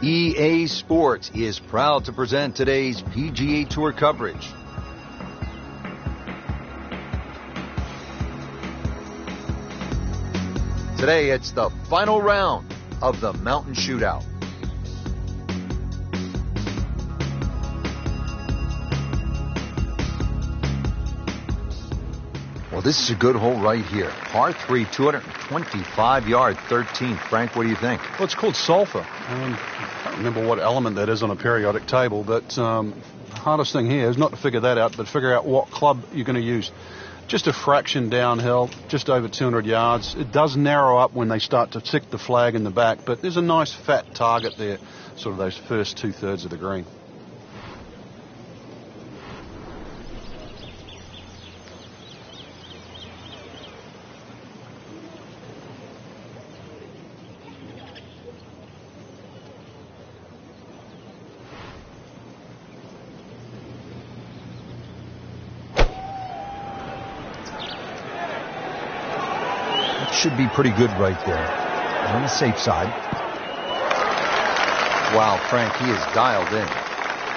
EA Sports is proud to present today's PGA Tour coverage. Today, it's the final round of the Mountain Shootout. Well, this is a good hole right here. Par 3, 225 yard, 13. Frank, what do you think? Well, it's called sulfur. I can't remember what element that is on a periodic table, but the hardest thing here is not to figure that out, but figure out what club you're going to use. Just a fraction downhill, just over 200 yards. It does narrow up when they start to stick the flag in the back, but there's a nice fat target there, sort of those first two-thirds of the green. Should be pretty good right there. On the safe side. Wow, Frank, he is dialed in.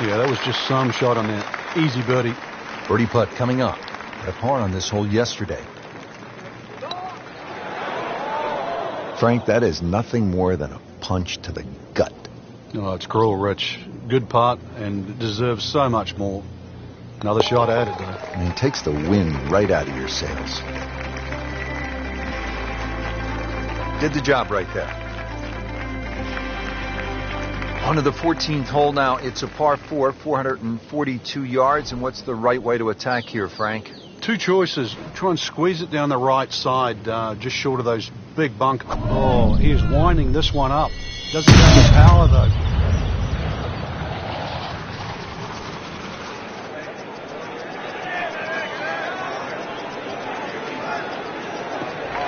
Yeah, that was just some shot on that. Easy birdie. Birdie putt coming up. Had par on this hole yesterday. Frank, that is nothing more than a punch to the gut. Oh, it's cruel, Rich. Good putt and deserves so much more. Another shot added there. And he takes the wind right out of your sails. Did the job right there. On to the 14th hole now. It's a par 4, 442 yards. And what's the right way to attack here, Frank? Two choices. Try and squeeze it down the right side, just short of those big bunkers. Oh, he is winding this one up. Doesn't have the power, though.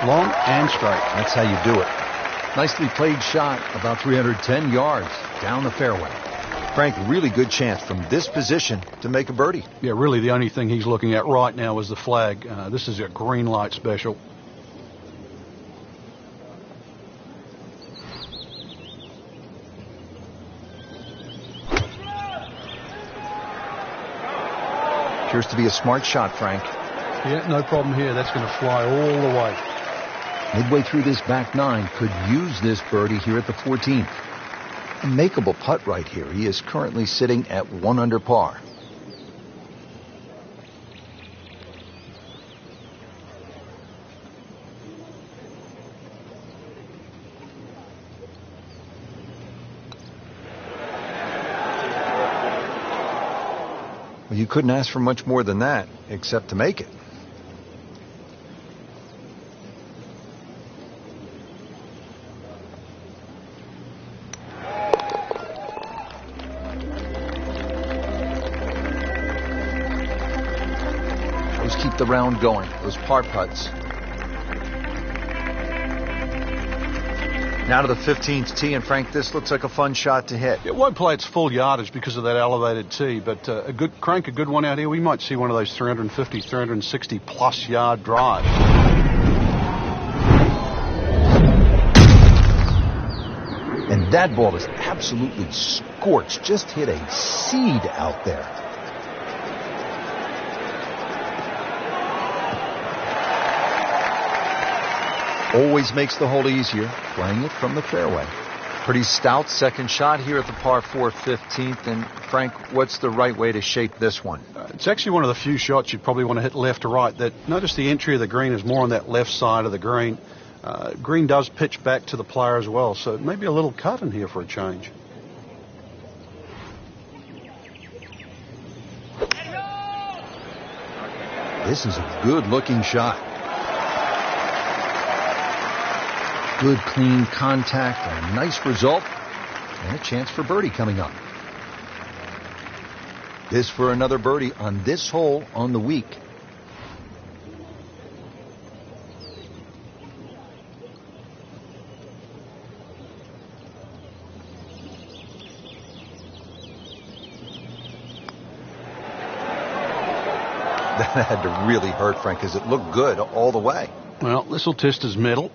Long and straight. That's how you do it. Nicely played shot, about 310 yards down the fairway. Frank, really good chance from this position to make a birdie. Yeah, really the only thing he's looking at right now is the flag. This is a green light special. Appears to be a smart shot, Frank. Yeah, no problem here. That's going to fly all the way. Midway through this back nine, could use this birdie here at the 14th. A makeable putt right here. He is currently sitting at 1 under par. Well, you couldn't ask for much more than that, except to make it. Keep the round going, those par putts. Now to the 15th tee, and Frank, this looks like a fun shot to hit. It won't play its full yardage because of that elevated tee, but a good one out here. We might see one of those 350, 360 plus yard drives. And that ball is absolutely scorched. Just hit a seed out there. Always makes the hole easier, playing it from the fairway. Pretty stout second shot here at the par 4 15th. And Frank, what's the right way to shape this one? It's actually one of the few shots you'd probably want to hit left or right. Notice the entry of the green is more on that left side of the green. Green does pitch back to the player as well, so maybe a little cut in here for a change. This is a good-looking shot. Good, clean contact, a nice result, and a chance for birdie coming up. This for another birdie on this hole on the week. That had to really hurt, Frank, because it looked good all the way. Well, this will test his mettle.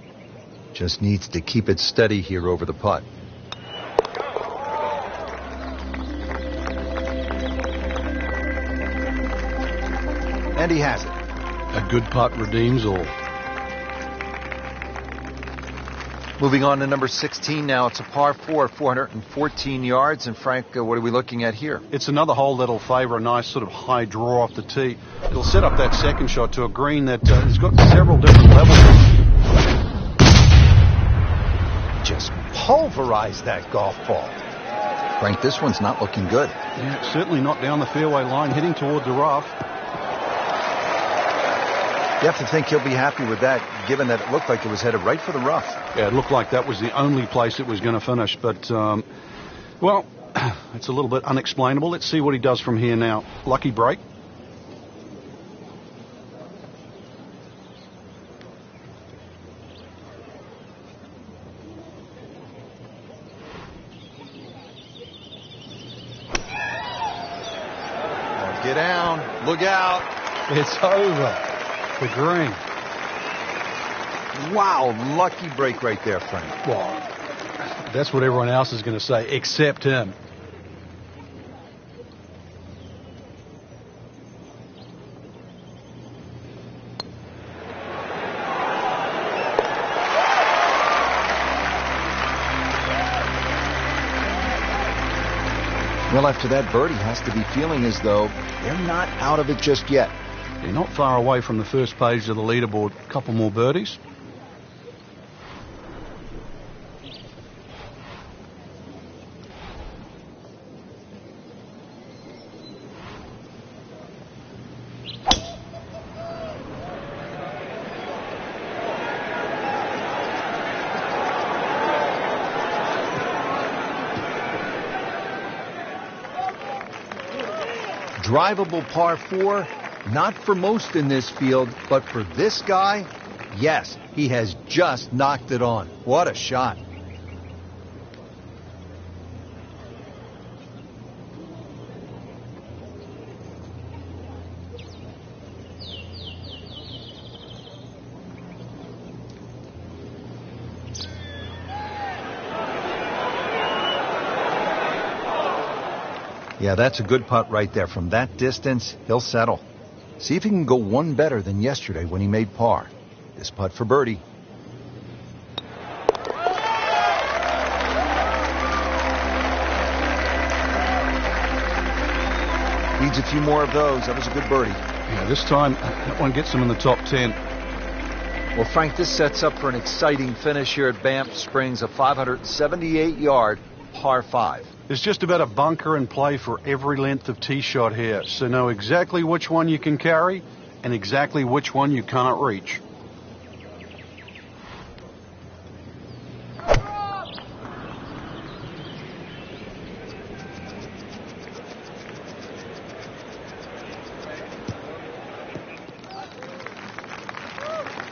Just needs to keep it steady here over the putt. And he has it. A good putt redeems all. Moving on to number 16 now. It's a par 4, 414 yards. And Frank, what are we looking at here? It's another hole that'll favour a nice sort of high draw off the tee. It'll set up that second shot to a green that has got several different levels. Just pulverized that golf ball. Frank, this one's not looking good. Yeah, certainly not down the fairway line, heading toward the rough. You have to think he'll be happy with that, given that it looked like it was headed right for the rough. Yeah, it looked like that was the only place it was going to finish. But, well, it's a little bit unexplainable. Let's see what he does from here now. Lucky break. Get down. Look out. It's over. The green. Wow, lucky break right there, Frank. Well, that's what everyone else is going to say, except him. Well, after that birdie, has to be feeling as though they're not out of it just yet. You're not far away from the first page of the leaderboard. A couple more birdies. Drivable par 4. Not for most in this field, but for this guy, yes, he has just knocked it on. What a shot. Yeah, that's a good putt right there. From that distance, he'll settle. See if he can go one better than yesterday when he made par. This putt for birdie. Needs a few more of those. That was a good birdie. Yeah, this time that one gets him in the top 10. Well, Frank, this sets up for an exciting finish here at Banff Springs, a 578-yard par 5. There's just about a bunker in play for every length of tee shot here, so know exactly which one you can carry and exactly which one you cannot reach.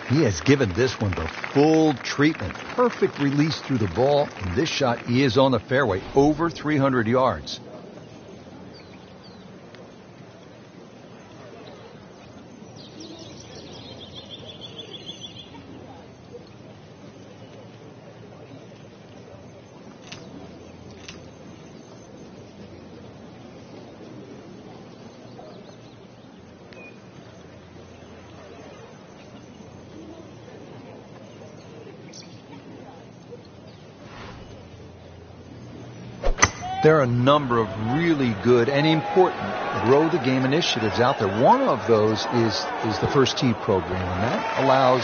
He has given this one the full treatment. Perfect release through the ball. And this shot, he is on the fairway, over 300 yards. There are a number of really good and important grow the game initiatives out there. One of those is the First Tee program, and that allows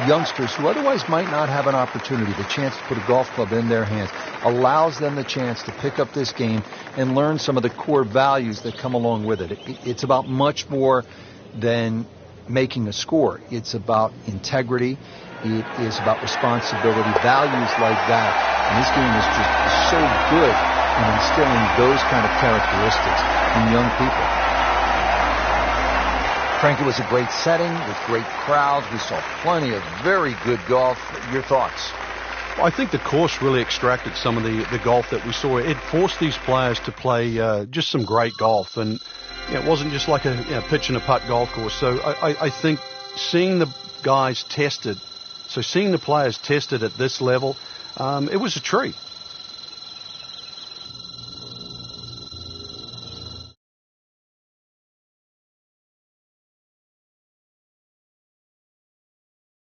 youngsters who otherwise might not have an opportunity, the chance to put a golf club in their hands, allows them the chance to pick up this game and learn some of the core values that come along with it. It's about much more than making a score. It's about integrity. It is about responsibility, values like that. And this game is just so good in instilling those kind of characteristics in young people. Frank, it was a great setting with great crowds. We saw plenty of very good golf. Your thoughts? Well, I think the course really extracted some of the golf that we saw. It forced these players to play just some great golf. And it wasn't just like a pitch and a putt golf course. So I think seeing the guys tested, seeing the players tested at this level, it was a treat.